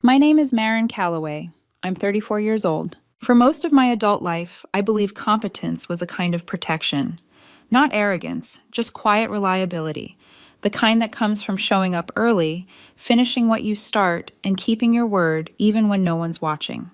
My name is Marin Calloway. I'm 34 years old. For most of my adult life, I believed competence was a kind of protection. Not arrogance, just quiet reliability. The kind that comes from showing up early, finishing what you start, and keeping your word even when no one's watching.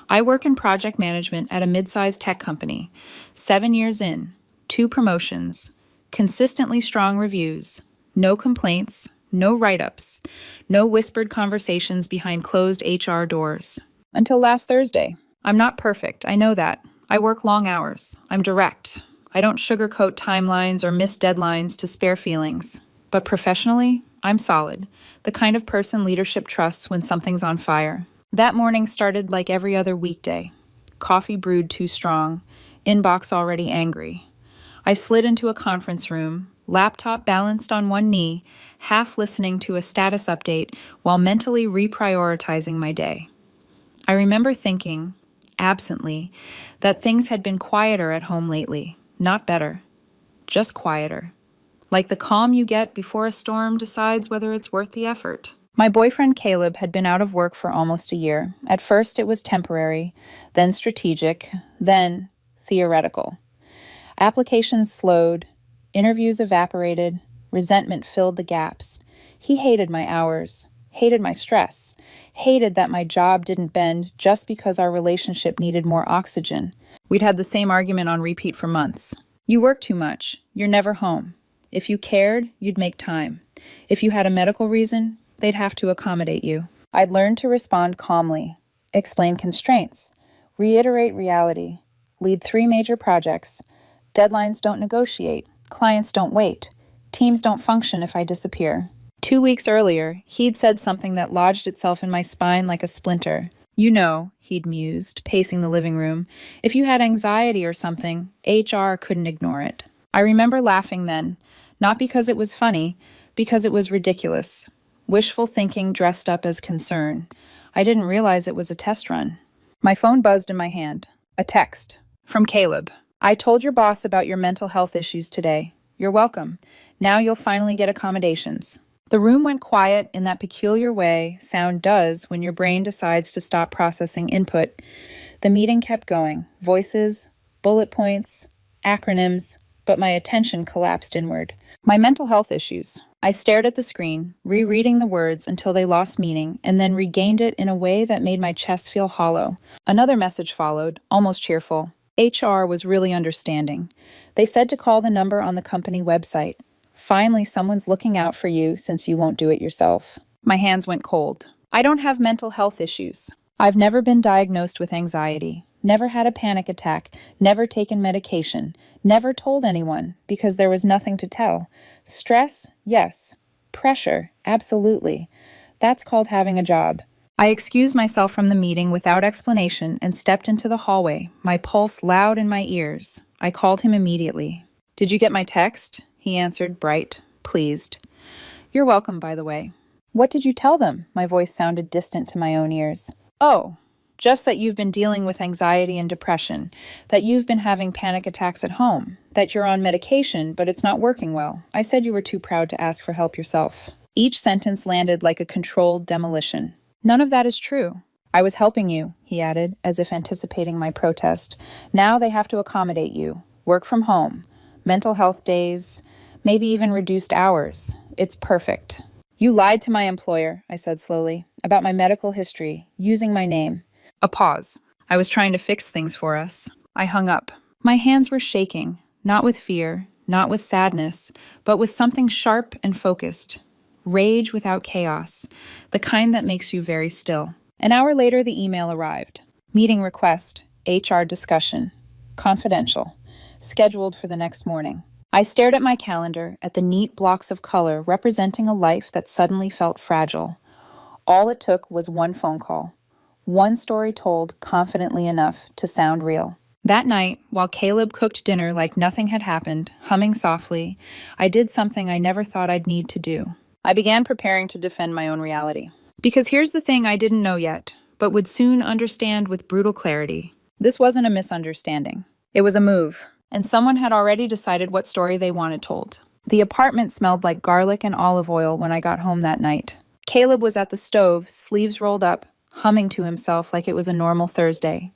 I work in project management at a mid-sized tech company. 7 years in, 2 promotions, consistently strong reviews, no complaints, no write-ups, no whispered conversations behind closed HR doors. Until last Thursday. I'm not perfect, I know that. I work long hours. I'm direct. I don't sugarcoat timelines or miss deadlines to spare feelings. But professionally, I'm solid, the kind of person leadership trusts when something's on fire. That morning started like every other weekday. Coffee brewed too strong, inbox already angry. I slid into a conference room, laptop balanced on one knee, half listening to a status update while mentally reprioritizing my day. I remember thinking, absently, that things had been quieter at home lately, not better, just quieter. Like the calm you get before a storm decides whether it's worth the effort. My boyfriend Caleb had been out of work for almost a year. At first it was temporary, then strategic, then theoretical. Applications slowed, interviews evaporated, resentment filled the gaps. He hated my hours, hated my stress, hated that my job didn't bend just because our relationship needed more oxygen. We'd had the same argument on repeat for months. You work too much. You're never home. If you cared, you'd make time. If you had a medical reason, they'd have to accommodate you. I'd learned to respond calmly, explain constraints, reiterate reality, lead 3 major projects. Deadlines don't negotiate. Clients don't wait. Teams don't function if I disappear. 2 weeks earlier, he'd said something that lodged itself in my spine like a splinter. You know, he'd mused, pacing the living room, if you had anxiety or something, HR couldn't ignore it. I remember laughing then, not because it was funny, because it was ridiculous. Wishful thinking dressed up as concern. I didn't realize it was a test run. My phone buzzed in my hand. A text. From Caleb. I told your boss about your mental health issues today. You're welcome. Now you'll finally get accommodations. The room went quiet in that peculiar way sound does when your brain decides to stop processing input. The meeting kept going. Voices, bullet points, acronyms, but my attention collapsed inward. My mental health issues. I stared at the screen, rereading the words until they lost meaning, and then regained it in a way that made my chest feel hollow. Another message followed, almost cheerful. HR was really understanding. They said to call the number on the company website. Finally, someone's looking out for you since you won't do it yourself. My hands went cold. I don't have mental health issues. I've never been diagnosed with anxiety. Never had a panic attack, never taken medication, never told anyone because there was nothing to tell. Stress? Yes. Pressure? Absolutely. That's called having a job. I excused myself from the meeting without explanation and stepped into the hallway, my pulse loud in my ears. I called him immediately. Did you get my text? He answered, bright, pleased. You're welcome, by the way. What did you tell them? My voice sounded distant to my own ears. Oh, just that you've been dealing with anxiety and depression, that you've been having panic attacks at home, that you're on medication, but it's not working well. I said you were too proud to ask for help yourself. Each sentence landed like a controlled demolition. None of that is true. I was helping you, he added, as if anticipating my protest. Now they have to accommodate you. Work from home. Mental health days. Maybe even reduced hours. It's perfect. You lied to my employer, I said slowly, about my medical history, using my name. A pause. I was trying to fix things for us. I hung up. My hands were shaking, not with fear, not with sadness, but with something sharp and focused. Rage without chaos, the kind that makes you very still. An hour later, the email arrived. Meeting request, HR discussion, confidential, scheduled for the next morning. I stared at my calendar, at the neat blocks of color representing a life that suddenly felt fragile. All it took was one phone call. One story told confidently enough to sound real. That night, while Caleb cooked dinner like nothing had happened, humming softly, I did something I never thought I'd need to do. I began preparing to defend my own reality. Because here's the thing I didn't know yet, but would soon understand with brutal clarity. This wasn't a misunderstanding. It was a move, and someone had already decided what story they wanted told. The apartment smelled like garlic and olive oil when I got home that night. Caleb was at the stove, sleeves rolled up, humming to himself like it was a normal Thursday.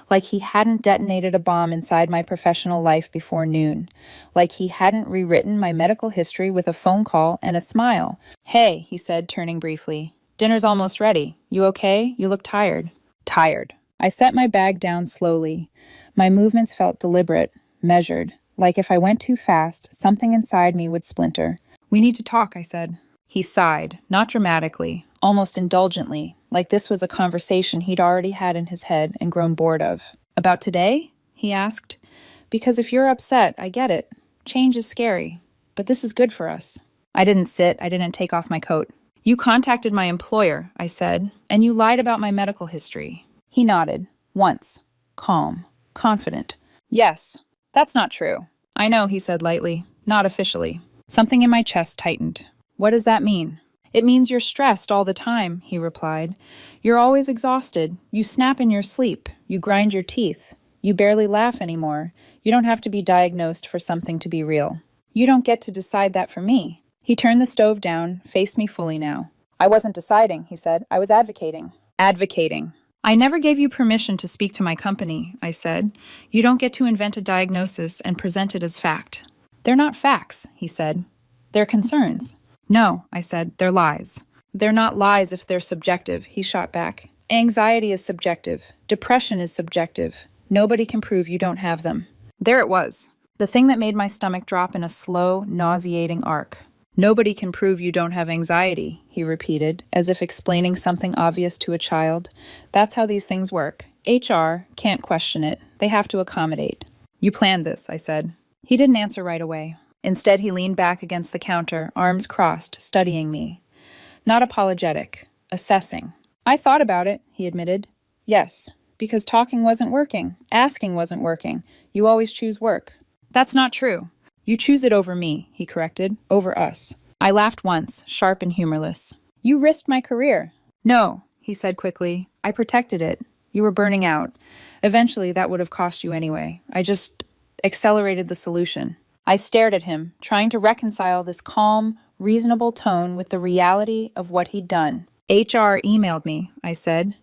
Like he hadn't detonated a bomb inside my professional life before noon. Like he hadn't rewritten my medical history with a phone call and a smile. "Hey," he said, turning briefly. "Dinner's almost ready. You okay? You look tired." Tired. I set my bag down slowly. My movements felt deliberate, measured, like if I went too fast, something inside me would splinter. "We need to talk," I said. He sighed, not dramatically, almost indulgently, like this was a conversation he'd already had in his head and grown bored of. "About today?" he asked. "Because if you're upset, I get it. Change is scary. But this is good for us." I didn't sit. I didn't take off my coat. "You contacted my employer," I said, "and you lied about my medical history." He nodded. Once. Calm. Confident. "Yes. That's not true." "I know," he said lightly. "Not officially." Something in my chest tightened. "What does that mean?" "It means you're stressed all the time," he replied. "You're always exhausted. You snap in your sleep. You grind your teeth. You barely laugh anymore. You don't have to be diagnosed for something to be real. You don't get to decide that for me." He turned the stove down, faced me fully now. "I wasn't deciding," he said. "I was advocating." Advocating. "I never gave you permission to speak to my company," I said. "You don't get to invent a diagnosis and present it as fact." "They're not facts," he said. "They're concerns." "No," I said, "they're lies." "They're not lies if they're subjective," he shot back. "Anxiety is subjective. Depression is subjective. Nobody can prove you don't have them." There it was, the thing that made my stomach drop in a slow, nauseating arc. "Nobody can prove you don't have anxiety," he repeated, as if explaining something obvious to a child. "That's how these things work. HR can't question it. They have to accommodate." "You planned this," I said. He didn't answer right away. Instead, he leaned back against the counter, arms crossed, studying me. Not apologetic. Assessing. "I thought about it," he admitted. "Yes, because talking wasn't working. Asking wasn't working. You always choose work." "That's not true." "You choose it over me," he corrected. "Over us." I laughed once, sharp and humorless. "You risked my career." "No," he said quickly. "I protected it. You were burning out. Eventually, that would have cost you anyway. I just accelerated the solution." I stared at him, trying to reconcile this calm, reasonable tone with the reality of what he'd done. "HR emailed me," I said.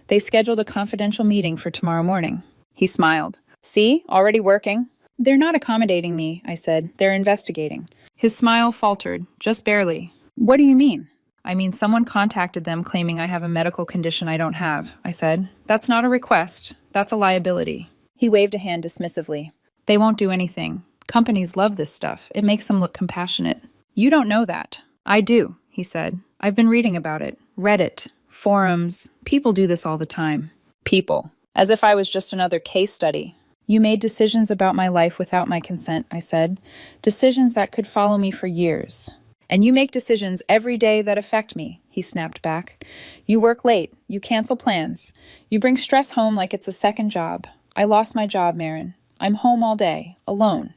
"They scheduled a confidential meeting for tomorrow morning." He smiled. "See, already working." "They're not accommodating me," I said. "They're investigating." His smile faltered, just barely. "What do you mean?" "I mean, someone contacted them claiming I have a medical condition I don't have," I said. "That's not a request. That's a liability." He waved a hand dismissively. "They won't do anything. Companies love this stuff. It makes them look compassionate." "You don't know that." "I do," he said. "I've been reading about it. Reddit, forums. People do this all the time." People. As if I was just another case study. "You made decisions about my life without my consent," I said. "Decisions that could follow me for years." "And you make decisions every day that affect me," he snapped back. "You work late. You cancel plans. You bring stress home like it's a second job. I lost my job, Marin. I'm home all day, alone.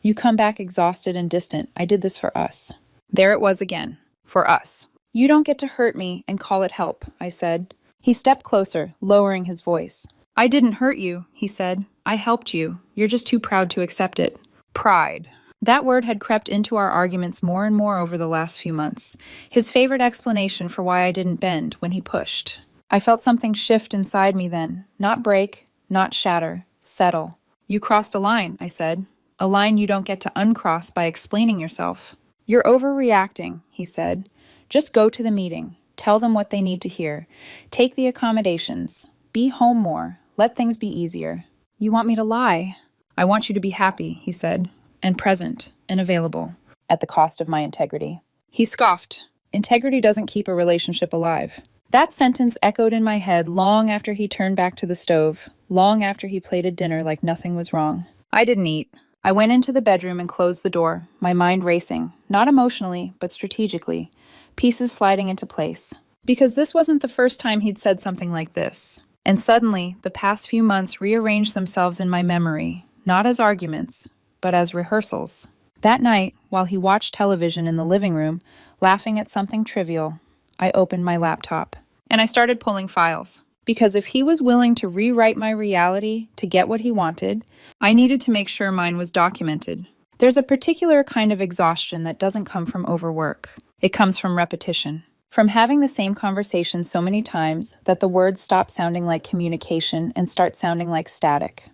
You come back exhausted and distant. I did this for us." There it was again. For us. "You don't get to hurt me and call it help," I said. He stepped closer, lowering his voice. "I didn't hurt you," he said. "I helped you. You're just too proud to accept it." Pride. That word had crept into our arguments more and more over the last few months. His favorite explanation for why I didn't bend when he pushed. I felt something shift inside me then. Not break, not shatter. Settle. "You crossed a line," I said. "A line you don't get to uncross by explaining yourself." "You're overreacting," he said. "Just go to the meeting. Tell them what they need to hear. Take the accommodations. Be home more. Let things be easier." "You want me to lie?" "I want you to be happy," he said, "and present and available, at the cost of my integrity." He scoffed. "Integrity doesn't keep a relationship alive." That sentence echoed in my head long after he turned back to the stove, long after he plated dinner like nothing was wrong. I didn't eat. I went into the bedroom and closed the door, my mind racing, not emotionally, but strategically, pieces sliding into place. Because this wasn't the first time he'd said something like this. And suddenly, the past few months rearranged themselves in my memory, not as arguments, but as rehearsals. That night, while he watched television in the living room, laughing at something trivial, I opened my laptop. And I started pulling files. Because if he was willing to rewrite my reality to get what he wanted, I needed to make sure mine was documented. There's a particular kind of exhaustion that doesn't come from overwork. It comes from repetition. From having the same conversation so many times that the words stop sounding like communication and start sounding like static.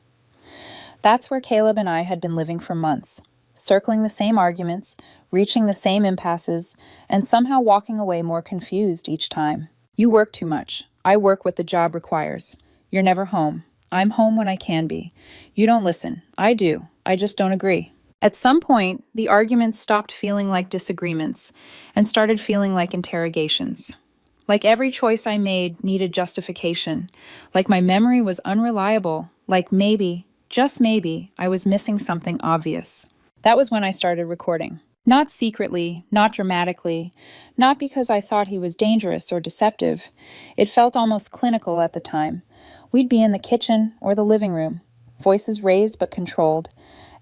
That's where Caleb and I had been living for months, circling the same arguments, reaching the same impasses, and somehow walking away more confused each time. You work too much. I work what the job requires. You're never home. I'm home when I can be. You don't listen. I do. I just don't agree. At some point, the arguments stopped feeling like disagreements and started feeling like interrogations. Like every choice I made needed justification. Like my memory was unreliable. Like maybe, just maybe, I was missing something obvious. That was when I started recording. Not secretly, not dramatically, not because I thought he was dangerous or deceptive. It felt almost clinical at the time. We'd be in the kitchen or the living room, voices raised but controlled,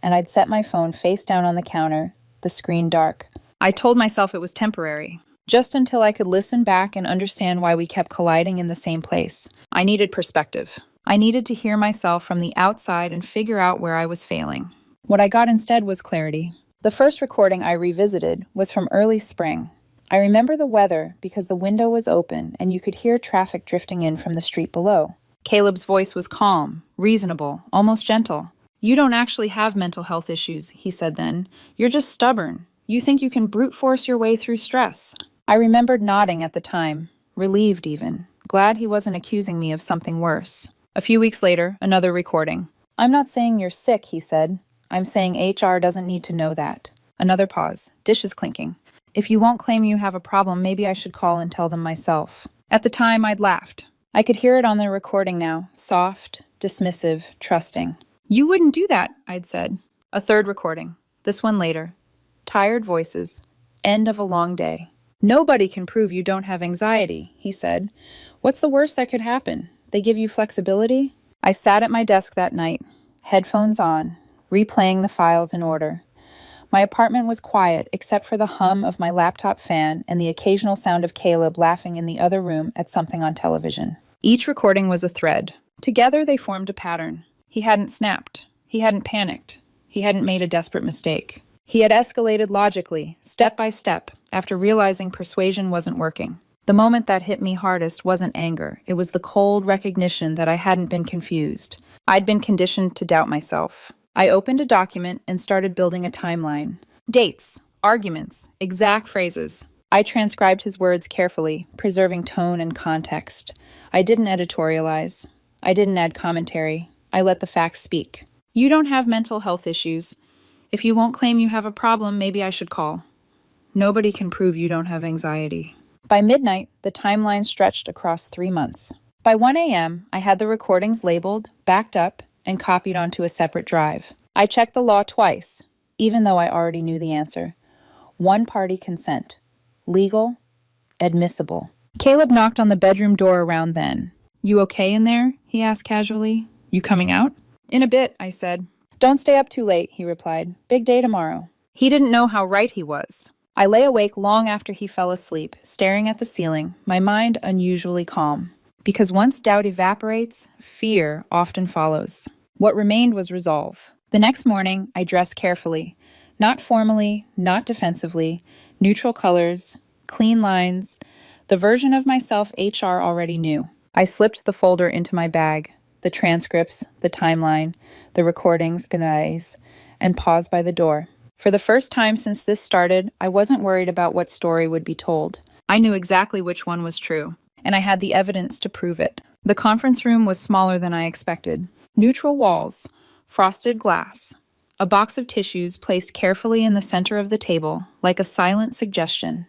and I'd set my phone face down on the counter, the screen dark. I told myself it was temporary, just until I could listen back and understand why we kept colliding in the same place. I needed perspective. I needed to hear myself from the outside and figure out where I was failing. What I got instead was clarity. The first recording I revisited was from early spring. I remember the weather because the window was open and you could hear traffic drifting in from the street below. Caleb's voice was calm, reasonable, almost gentle. "You don't actually have mental health issues," he said then. "You're just stubborn. You think you can brute force your way through stress." I remembered nodding at the time, relieved even, glad he wasn't accusing me of something worse. A few weeks later, another recording. "I'm not saying you're sick," he said. "I'm saying HR doesn't need to know that." Another pause, dishes clinking. "If you won't claim you have a problem, maybe I should call and tell them myself." At the time, I'd laughed. I could hear it on the recording now, soft, dismissive, trusting. "You wouldn't do that," I'd said. A third recording, this one later. Tired voices. End of a long day. "Nobody can prove you don't have anxiety," he said. "What's the worst that could happen? They give you flexibility?" I sat at my desk that night, headphones on, replaying the files in order. My apartment was quiet except for the hum of my laptop fan and the occasional sound of Caleb laughing in the other room at something on television. Each recording was a thread. Together they formed a pattern. He hadn't snapped. He hadn't panicked. He hadn't made a desperate mistake. He had escalated logically, step by step, after realizing persuasion wasn't working. The moment that hit me hardest wasn't anger. It was the cold recognition that I hadn't been confused. I'd been conditioned to doubt myself. I opened a document and started building a timeline. Dates, arguments, exact phrases. I transcribed his words carefully, preserving tone and context. I didn't editorialize. I didn't add commentary. I let the facts speak. "You don't have mental health issues. If you won't claim you have a problem, maybe I should call. Nobody can prove you don't have anxiety." By midnight, the timeline stretched across 3 months. By 1 a.m., I had the recordings labeled, backed up, and copied onto a separate drive. I checked the law twice, even though I already knew the answer. One-party consent. Legal. Admissible. Caleb knocked on the bedroom door around then. "You okay in there?" he asked casually. "You coming out?" "In a bit," I said. "Don't stay up too late," he replied. "Big day tomorrow." He didn't know how right he was. I lay awake long after he fell asleep, staring at the ceiling, my mind unusually calm. Because once doubt evaporates, fear often follows. What remained was resolve. The next morning, I dressed carefully. Not formally, not defensively. Neutral colors, clean lines. The version of myself HR already knew. I slipped the folder into my bag. The transcripts, the timeline, the recordings, guys, and paused by the door. For the first time since this started, I wasn't worried about what story would be told. I knew exactly which one was true, and I had the evidence to prove it. The conference room was smaller than I expected. Neutral walls, frosted glass, a box of tissues placed carefully in the center of the table, like a silent suggestion.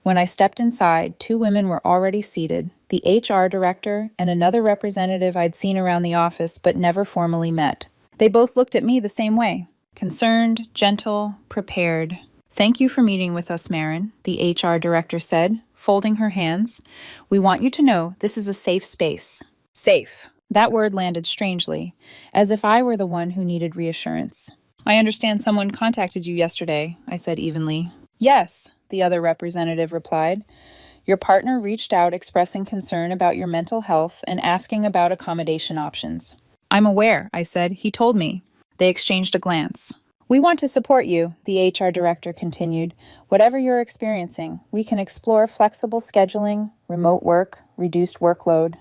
When I stepped inside, 2 women were already seated, the HR director and another representative I'd seen around the office but never formally met. They both looked at me the same way. Concerned, gentle, prepared. "Thank you for meeting with us, Marin," the HR director said, folding her hands. "We want you to know this is a safe space." Safe. That word landed strangely, as if I were the one who needed reassurance. "I understand someone contacted you yesterday," I said evenly. "Yes," the other representative replied. "Your partner reached out expressing concern about your mental health and asking about accommodation options." "I'm aware," I said. "He told me." They exchanged a glance. We want to support you, the HR director continued. Whatever you're experiencing, we can explore flexible scheduling, remote work, reduced workload.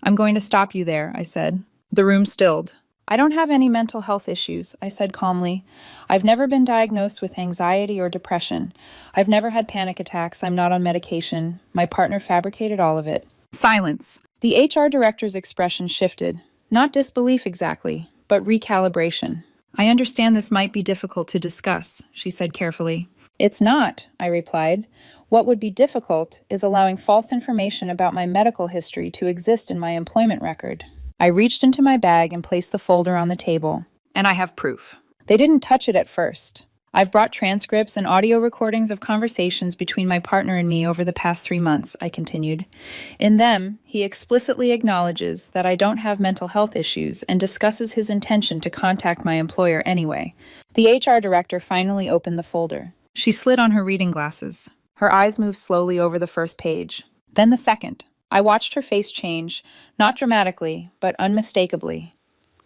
I'm going to stop you there, I said. The room stilled. I don't have any mental health issues, I said calmly. I've never been diagnosed with anxiety or depression. I've never had panic attacks. I'm not on medication. My partner fabricated all of it. Silence. The HR director's expression shifted. Not disbelief exactly, but recalibration. I understand this might be difficult to discuss, she said carefully. It's not, I replied. What would be difficult is allowing false information about my medical history to exist in my employment record. I reached into my bag and placed the folder on the table. And I have proof. They didn't touch it at first. I've brought transcripts and audio recordings of conversations between my partner and me over the past 3 months, I continued. In them, he explicitly acknowledges that I don't have mental health issues and discusses his intention to contact my employer anyway. The HR director finally opened the folder. She slid on her reading glasses. Her eyes moved slowly over the first page, then the second. I watched her face change, not dramatically, but unmistakably.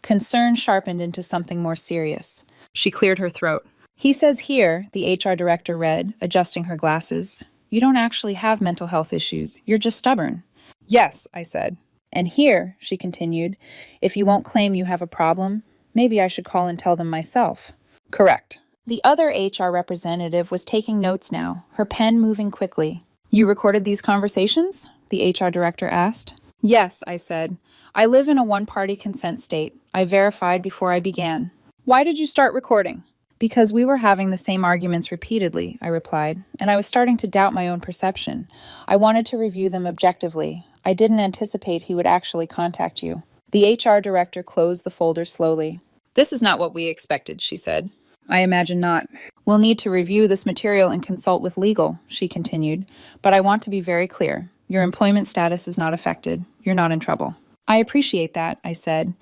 Concern sharpened into something more serious. She cleared her throat. He says here, the HR director read, adjusting her glasses, you don't actually have mental health issues. You're just stubborn. Yes, I said. And here, she continued, if you won't claim you have a problem, maybe I should call and tell them myself. Correct. The other HR representative was taking notes now, her pen moving quickly. You recorded these conversations? The HR director asked. Yes, I said. I live in a one-party consent state. I verified before I began. Why did you start recording? Because we were having the same arguments repeatedly, I replied, and I was starting to doubt my own perception. I wanted to review them objectively. I didn't anticipate he would actually contact you. The HR director closed the folder slowly. This is not what we expected, she said. I imagine not. We'll need to review this material and consult with legal, she continued, but I want to be very clear. Your employment status is not affected. You're not in trouble. I appreciate that, I said,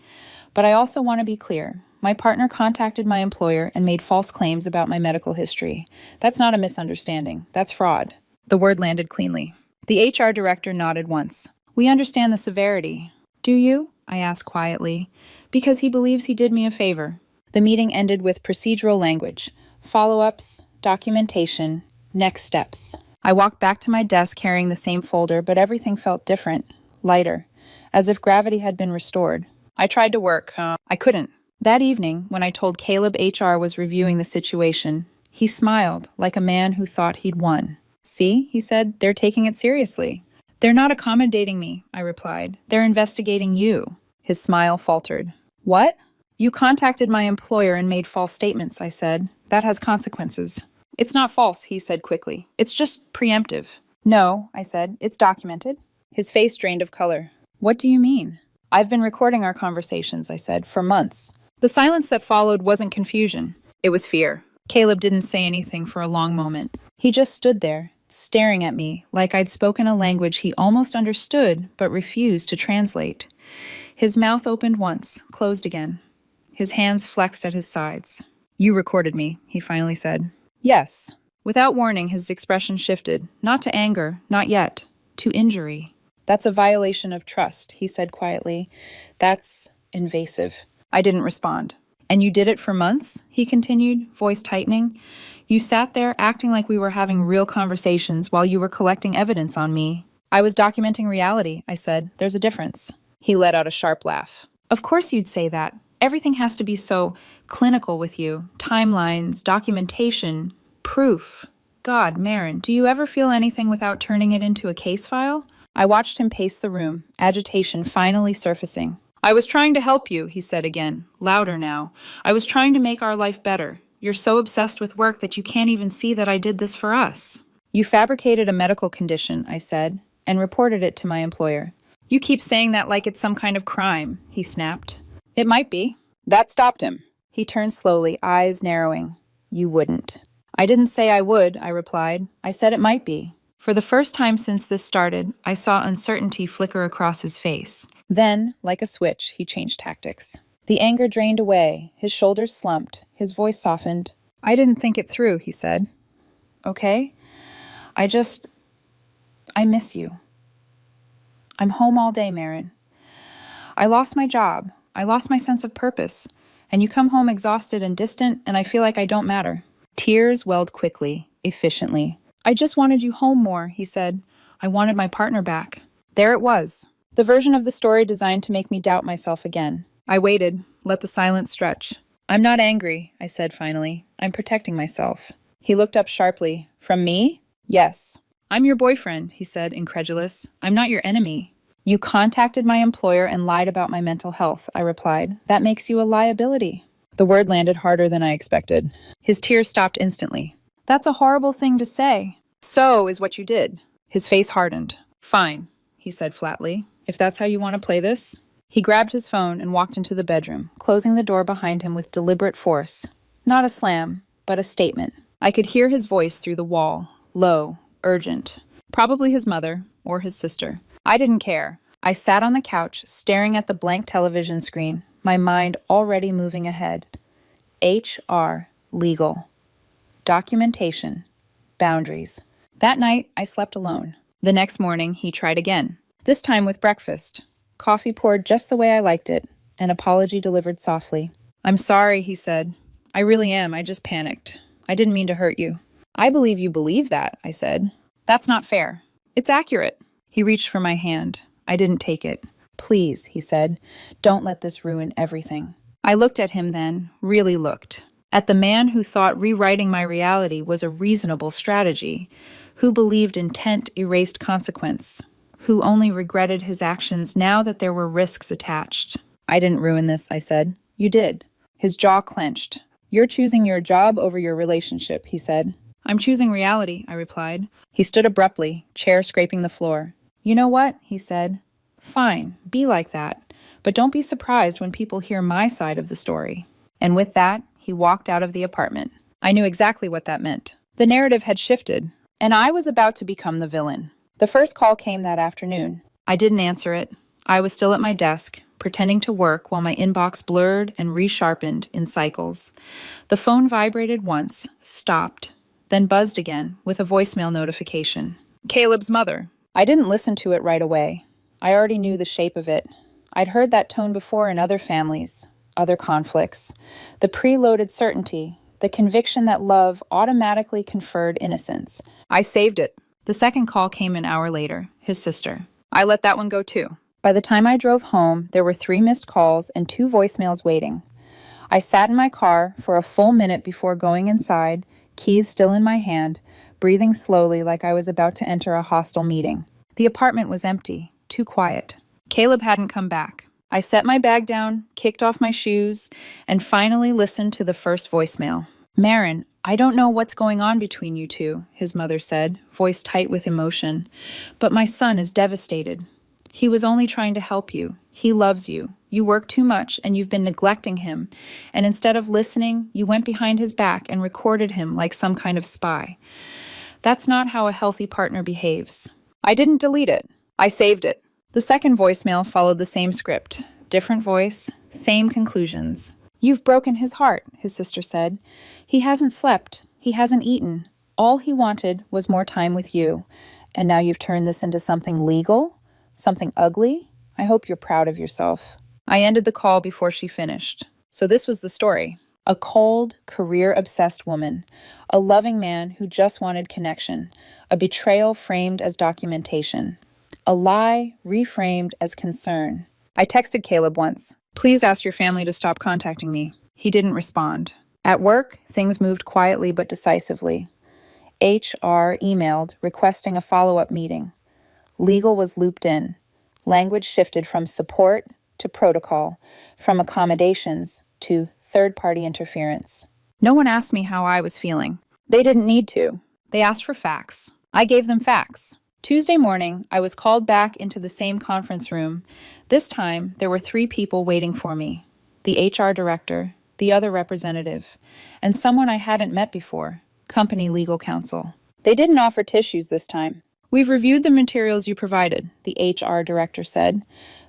but I also want to be clear. My partner contacted my employer and made false claims about my medical history. That's not a misunderstanding. That's fraud. The word landed cleanly. The HR director nodded once. We understand the severity. Do you? I asked quietly. Because he believes he did me a favor. The meeting ended with procedural language. Follow-ups, documentation, next steps. I walked back to my desk carrying the same folder, but everything felt different, lighter, as if gravity had been restored. I tried to work. I couldn't. That evening, when I told Caleb HR was reviewing the situation, he smiled like a man who thought he'd won. See, he said, they're taking it seriously. They're not accommodating me, I replied. They're investigating you. His smile faltered. What? You contacted my employer and made false statements, I said. That has consequences. It's not false, he said quickly. It's just preemptive. No, I said. It's documented. His face drained of color. What do you mean? I've been recording our conversations, I said, for months. The silence that followed wasn't confusion. It was fear. Caleb didn't say anything for a long moment. He just stood there, staring at me like I'd spoken a language he almost understood but refused to translate. His mouth opened once, closed again. His hands flexed at his sides. You recorded me, he finally said. Yes. Without warning, his expression shifted, not to anger, not yet, to injury. That's a violation of trust, he said quietly. That's invasive. I didn't respond. And you did it for months? He continued, voice tightening. You sat there acting like we were having real conversations while you were collecting evidence on me. I was documenting reality, I said. There's a difference. He let out a sharp laugh. Of course you'd say that. Everything has to be so clinical with you. Timelines, documentation, proof. God, Marin, do you ever feel anything without turning it into a case file? I watched him pace the room, agitation finally surfacing. I was trying to help you, he said again, louder now. I was trying to make our life better. You're so obsessed with work that you can't even see that I did this for us. You fabricated a medical condition, I said, and reported it to my employer. You keep saying that like it's some kind of crime, he snapped. It might be. That stopped him. He turned slowly, eyes narrowing. You wouldn't. I didn't say I would, I replied. I said it might be. For the first time since this started, I saw uncertainty flicker across his face. Then, like a switch, he changed tactics. The anger drained away, his shoulders slumped, his voice softened. I didn't think it through, he said. Okay? I miss you. I'm home all day, Marin. I lost my job. I lost my sense of purpose. And you come home exhausted and distant, and I feel like I don't matter. Tears welled quickly, efficiently. I just wanted you home more, he said. I wanted my partner back. There it was. The version of the story designed to make me doubt myself again. I waited, let the silence stretch. I'm not angry, I said finally. I'm protecting myself. He looked up sharply. From me? Yes. I'm your boyfriend, he said, incredulous. I'm not your enemy. You contacted my employer and lied about my mental health, I replied. That makes you a liability. The word landed harder than I expected. His tears stopped instantly. That's a horrible thing to say. So is what you did. His face hardened. Fine, he said flatly. If that's how you want to play this. He grabbed his phone and walked into the bedroom, closing the door behind him with deliberate force. Not a slam, but a statement. I could hear his voice through the wall, low, urgent. Probably his mother or his sister. I didn't care. I sat on the couch, staring at the blank television screen, my mind already moving ahead. HR, legal. Documentation, boundaries. That night, I slept alone. The next morning, he tried again. This time with breakfast. Coffee poured just the way I liked it, an apology delivered softly. I'm sorry, he said. I really am. I just panicked. I didn't mean to hurt you. I believe you believe that, I said. That's not fair. It's accurate. He reached for my hand. I didn't take it. Please, he said, don't let this ruin everything. I looked at him then, really looked. At the man who thought rewriting my reality was a reasonable strategy, who believed intent erased consequence, who only regretted his actions now that there were risks attached. I didn't ruin this, I said. You did. His jaw clenched. You're choosing your job over your relationship, he said. I'm choosing reality, I replied. He stood abruptly, chair scraping the floor. You know what? He said. Fine, be like that. But don't be surprised when people hear my side of the story. And with that, he walked out of the apartment. I knew exactly what that meant. The narrative had shifted, and I was about to become the villain. The first call came that afternoon. I didn't answer it. I was still at my desk, pretending to work while my inbox blurred and resharpened in cycles. The phone vibrated once, stopped, then buzzed again with a voicemail notification. Caleb's mother. I didn't listen to it right away. I already knew the shape of it. I'd heard that tone before in other families, other conflicts. The preloaded certainty, the conviction that love automatically conferred innocence. I saved it. The second call came an hour later, his sister. I let that one go too. By the time I drove home, there were 3 missed calls and 2 voicemails waiting. I sat in my car for a full minute before going inside, keys still in my hand, breathing slowly like I was about to enter a hostile meeting. The apartment was empty, too quiet. Caleb hadn't come back. I set my bag down, kicked off my shoes, and finally listened to the first voicemail. Marin, I don't know what's going on between you two, his mother said, voice tight with emotion, but my son is devastated. He was only trying to help you. He loves you. You work too much and you've been neglecting him. And instead of listening, you went behind his back and recorded him like some kind of spy. That's not how a healthy partner behaves. I didn't delete it. I saved it. The second voicemail followed the same script. Different voice, same conclusions. You've broken his heart, his sister said. He hasn't slept. He hasn't eaten. All he wanted was more time with you. And now you've turned this into something legal? Something ugly? I hope you're proud of yourself. I ended the call before she finished. So this was the story. A cold, career-obsessed woman. A loving man who just wanted connection. A betrayal framed as documentation. A lie reframed as concern. I texted Caleb once. Please ask your family to stop contacting me. He didn't respond. At work, things moved quietly but decisively. HR emailed requesting a follow-up meeting. Legal was looped in. Language shifted from support to protocol, from accommodations to third-party interference. No one asked me how I was feeling. They didn't need to. They asked for facts. I gave them facts. Tuesday morning, I was called back into the same conference room. This time, there were 3 people waiting for me. The HR director, the other representative, and someone I hadn't met before, company legal counsel. They didn't offer tissues this time. We've reviewed the materials you provided, the HR director said.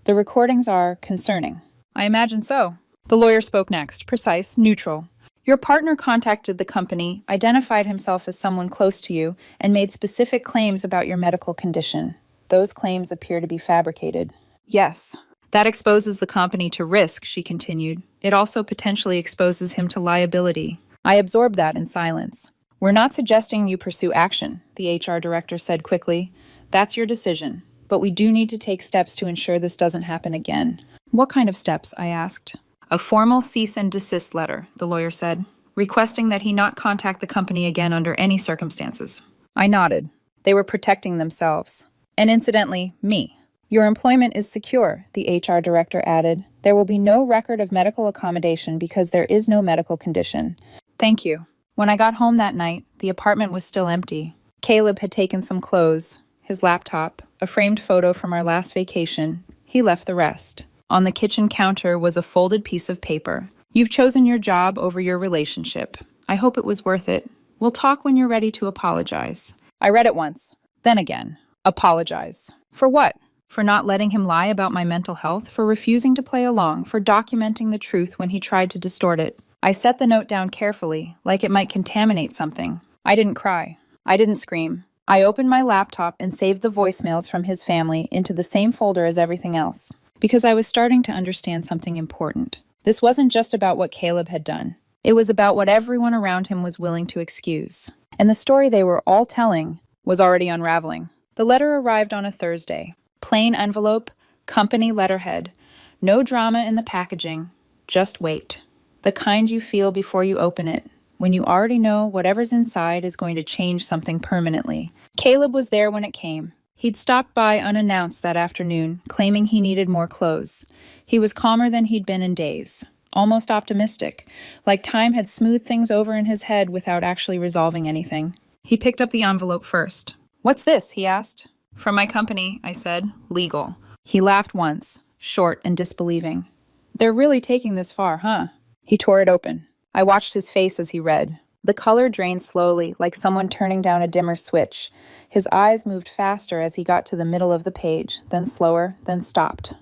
The recordings are concerning. I imagine so. The lawyer spoke next, precise, neutral. Your partner contacted the company, identified himself as someone close to you, and made specific claims about your medical condition. Those claims appear to be fabricated. Yes. That exposes the company to risk, she continued. It also potentially exposes him to liability. I absorbed that in silence. We're not suggesting you pursue action, the HR director said quickly. That's your decision, but we do need to take steps to ensure this doesn't happen again. What kind of steps? I asked. A formal cease and desist letter, the lawyer said, requesting that he not contact the company again under any circumstances. I nodded. They were protecting themselves. And incidentally, me. Your employment is secure, the HR director added. There will be no record of medical accommodation because there is no medical condition. Thank you. When I got home that night, the apartment was still empty. Caleb had taken some clothes, his laptop, a framed photo from our last vacation. He left the rest. On the kitchen counter was a folded piece of paper. You've chosen your job over your relationship. I hope it was worth it. We'll talk when you're ready to apologize. I read it once. Then again. Apologize. For what? For not letting him lie about my mental health, for refusing to play along, for documenting the truth when he tried to distort it. I set the note down carefully, like it might contaminate something. I didn't cry. I didn't scream. I opened my laptop and saved the voicemails from his family into the same folder as everything else, because I was starting to understand something important. This wasn't just about what Caleb had done. It was about what everyone around him was willing to excuse. And the story they were all telling was already unraveling. The letter arrived on a Thursday. Plain envelope, company letterhead. No drama in the packaging. Just wait. The kind you feel before you open it, when you already know whatever's inside is going to change something permanently. Caleb was there when it came. He'd stopped by unannounced that afternoon, claiming he needed more clothes. He was calmer than he'd been in days, almost optimistic, like time had smoothed things over in his head without actually resolving anything. He picked up the envelope first. "What's this?" he asked. "From my company," I said. "Legal." He laughed once, short and disbelieving. "They're really taking this far, huh?" He tore it open. I watched his face as he read. The color drained slowly, like someone turning down a dimmer switch. His eyes moved faster as he got to the middle of the page, then slower, then stopped.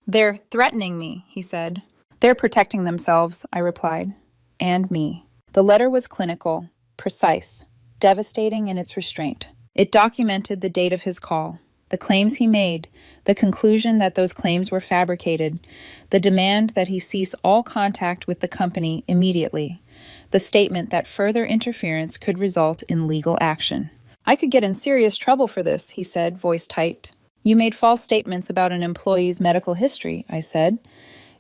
"They're threatening me," he said. "They're protecting themselves," I replied. And me. The letter was clinical, precise, devastating in its restraint. It documented the date of his call, the claims he made, the conclusion that those claims were fabricated, the demand that he cease all contact with the company immediately, the statement that further interference could result in legal action. "I could get in serious trouble for this," he said, voice tight. "You made false statements about an employee's medical history," I said.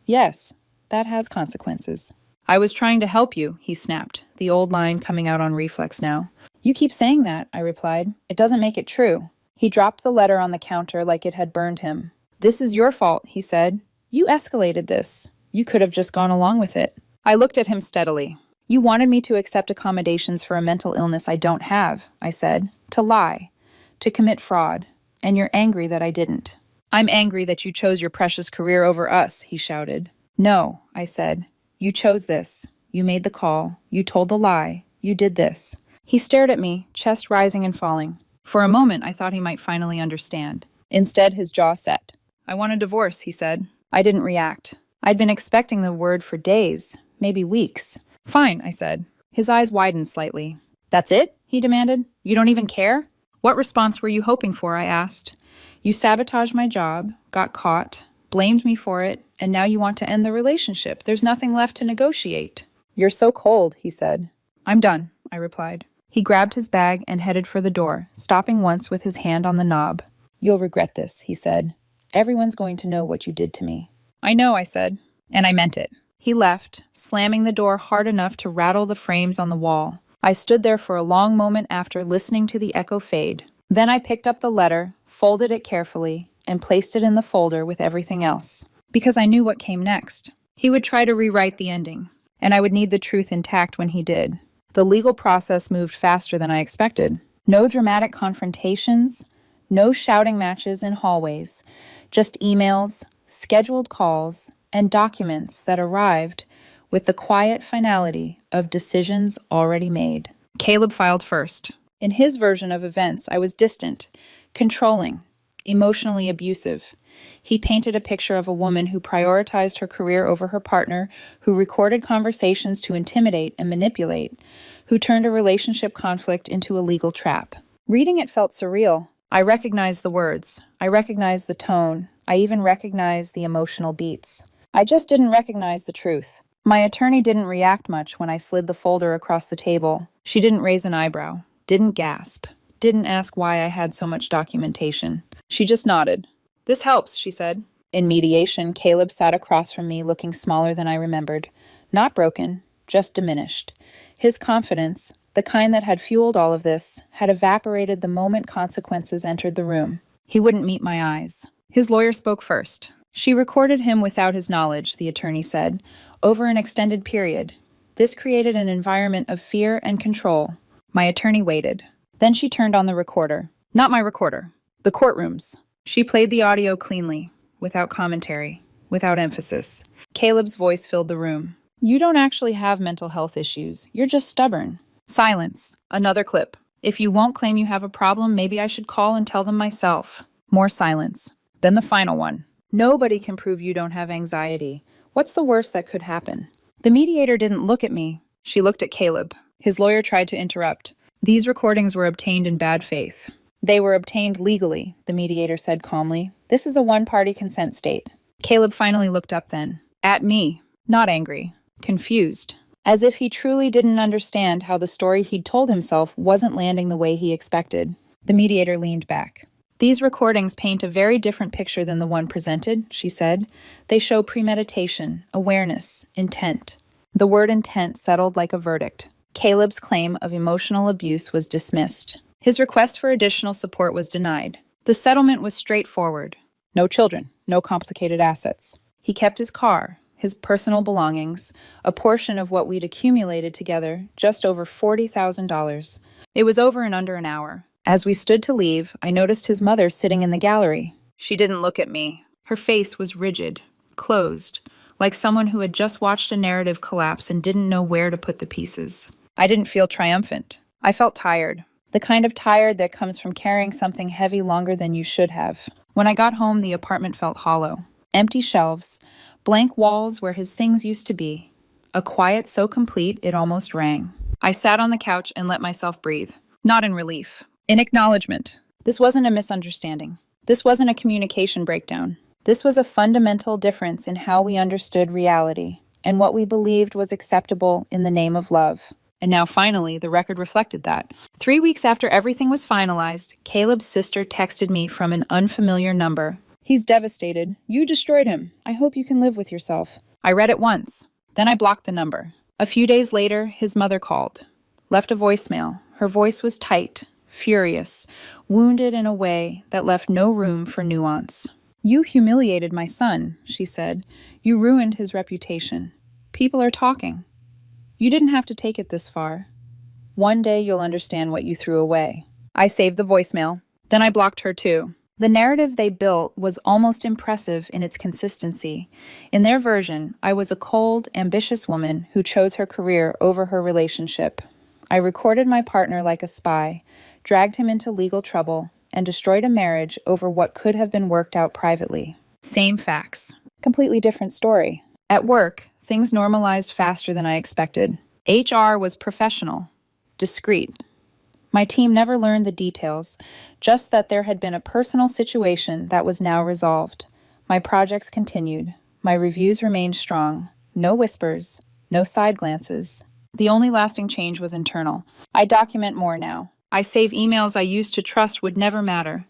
"Yes, that has consequences." "I was trying to help you," he snapped, the old line coming out on reflex now. "You keep saying that," I replied. "It doesn't make it true." He dropped the letter on the counter like it had burned him. "This is your fault," he said. "You escalated this. You could have just gone along with it." I looked at him steadily. "You wanted me to accept accommodations for a mental illness I don't have," I said. "To lie. To commit fraud. And you're angry that I didn't." "I'm angry that you chose your precious career over us," he shouted. "No," I said. "You chose this. You made the call. You told the lie. You did this." He stared at me, chest rising and falling. For a moment, I thought he might finally understand. Instead, his jaw set. "I want a divorce," he said. I didn't react. I'd been expecting the word for days, maybe weeks. "Fine," I said. His eyes widened slightly. "That's it?" he demanded. "You don't even care?" "What response were you hoping for?" I asked. "You sabotaged my job, got caught, blamed me for it, and now you want to end the relationship. There's nothing left to negotiate." "You're so cold," he said. "I'm done," I replied. He grabbed his bag and headed for the door, stopping once with his hand on the knob. "You'll regret this," he said. "Everyone's going to know what you did to me." "I know," I said, and I meant it. He left, slamming the door hard enough to rattle the frames on the wall. I stood there for a long moment after, listening to the echo fade. Then I picked up the letter, folded it carefully, and placed it in the folder with everything else. Because I knew what came next. He would try to rewrite the ending, and I would need the truth intact when he did. The legal process moved faster than I expected. No dramatic confrontations, no shouting matches in hallways, just emails, scheduled calls, and documents that arrived with the quiet finality of decisions already made. Caleb filed first. In his version of events, I was distant, controlling, emotionally abusive. He painted a picture of a woman who prioritized her career over her partner, who recorded conversations to intimidate and manipulate, who turned a relationship conflict into a legal trap. Reading it felt surreal. I recognized the words. I recognized the tone. I even recognized the emotional beats. I just didn't recognize the truth. My attorney didn't react much when I slid the folder across the table. She didn't raise an eyebrow, didn't gasp, didn't ask why I had so much documentation. She just nodded. "This helps," she said. In mediation, Caleb sat across from me looking smaller than I remembered. Not broken, just diminished. His confidence, the kind that had fueled all of this, had evaporated the moment consequences entered the room. He wouldn't meet my eyes. His lawyer spoke first. "She recorded him without his knowledge," the attorney said, "over an extended period. This created an environment of fear and control." My attorney waited. Then she turned on the recorder. Not my recorder. The courtroom's. She played the audio cleanly, without commentary, without emphasis. Caleb's voice filled the room. "You don't actually have mental health issues. You're just stubborn." Silence. Another clip. "If you won't claim you have a problem, maybe I should call and tell them myself." More silence. Then the final one. "Nobody can prove you don't have anxiety. What's the worst that could happen?" The mediator didn't look at me. She looked at Caleb. His lawyer tried to interrupt. "These recordings were obtained in bad faith." "They were obtained legally," the mediator said calmly. "This is a one-party consent state." Caleb finally looked up then. At me. Not angry. Confused. As if he truly didn't understand how the story he'd told himself wasn't landing the way he expected. The mediator leaned back. "These recordings paint a very different picture than the one presented," she said. "They show premeditation, awareness, intent." The word intent settled like a verdict. Caleb's claim of emotional abuse was dismissed. His request for additional support was denied. The settlement was straightforward. No children, no complicated assets. He kept his car, his personal belongings, a portion of what we'd accumulated together, just over $40,000. It was over in under an hour. As we stood to leave, I noticed his mother sitting in the gallery. She didn't look at me. Her face was rigid, closed, like someone who had just watched a narrative collapse and didn't know where to put the pieces. I didn't feel triumphant. I felt tired. The kind of tired that comes from carrying something heavy longer than you should have. When I got home, the apartment felt hollow. Empty shelves, blank walls where his things used to be. A quiet so complete it almost rang. I sat on the couch and let myself breathe. Not in relief. In acknowledgement. This wasn't a misunderstanding. This wasn't a communication breakdown. This was a fundamental difference in how we understood reality and what we believed was acceptable in the name of love. And now finally, the record reflected that. 3 weeks after everything was finalized, Caleb's sister texted me from an unfamiliar number. "He's devastated. You destroyed him. I hope you can live with yourself." I read it once. Then I blocked the number. A few days later, his mother called. Left a voicemail. Her voice was tight, furious, wounded in a way that left no room for nuance. "You humiliated my son," she said. "You ruined his reputation. People are talking. You didn't have to take it this far. One day you'll understand what you threw away." I saved the voicemail. Then I blocked her too. The narrative they built was almost impressive in its consistency. In their version, I was a cold, ambitious woman who chose her career over her relationship. I recorded my partner like a spy, dragged him into legal trouble, and destroyed a marriage over what could have been worked out privately. Same facts. Completely different story. At work, things normalized faster than I expected. HR was professional, discreet. My team never learned the details, just that there had been a personal situation that was now resolved. My projects continued. My reviews remained strong. No whispers, no side glances. The only lasting change was internal. I document more now. I save emails I used to trust would never matter.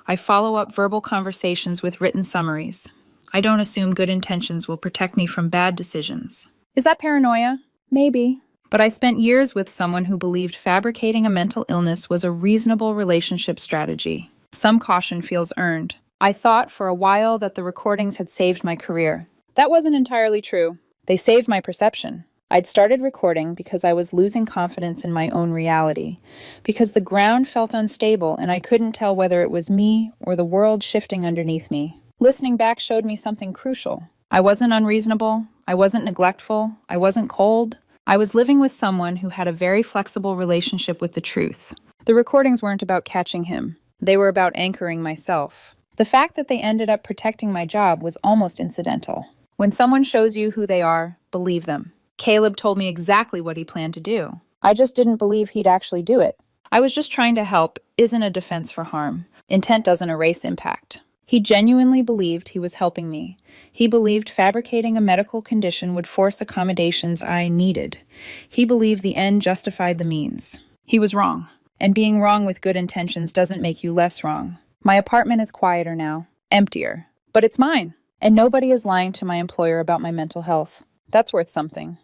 I follow up verbal conversations with written summaries. I don't assume good intentions will protect me from bad decisions. Is that paranoia? Maybe. But I spent years with someone who believed fabricating a mental illness was a reasonable relationship strategy. Some caution feels earned. I thought for a while that the recordings had saved my career. That wasn't entirely true. They saved my perception. I'd started recording because I was losing confidence in my own reality, because the ground felt unstable and I couldn't tell whether it was me or the world shifting underneath me. Listening back showed me something crucial. I wasn't unreasonable. I wasn't neglectful. I wasn't cold. I was living with someone who had a very flexible relationship with the truth. The recordings weren't about catching him. They were about anchoring myself. The fact that they ended up protecting my job was almost incidental. When someone shows you who they are, believe them. Caleb told me exactly what he planned to do. I just didn't believe he'd actually do it. I was just trying to help isn't a defense for harm. Intent doesn't erase impact. He genuinely believed he was helping me. He believed fabricating a medical condition would force accommodations I needed. He believed the end justified the means. He was wrong. And being wrong with good intentions doesn't make you less wrong. My apartment is quieter now, emptier. But it's mine. And nobody is lying to my employer about my mental health. That's worth something.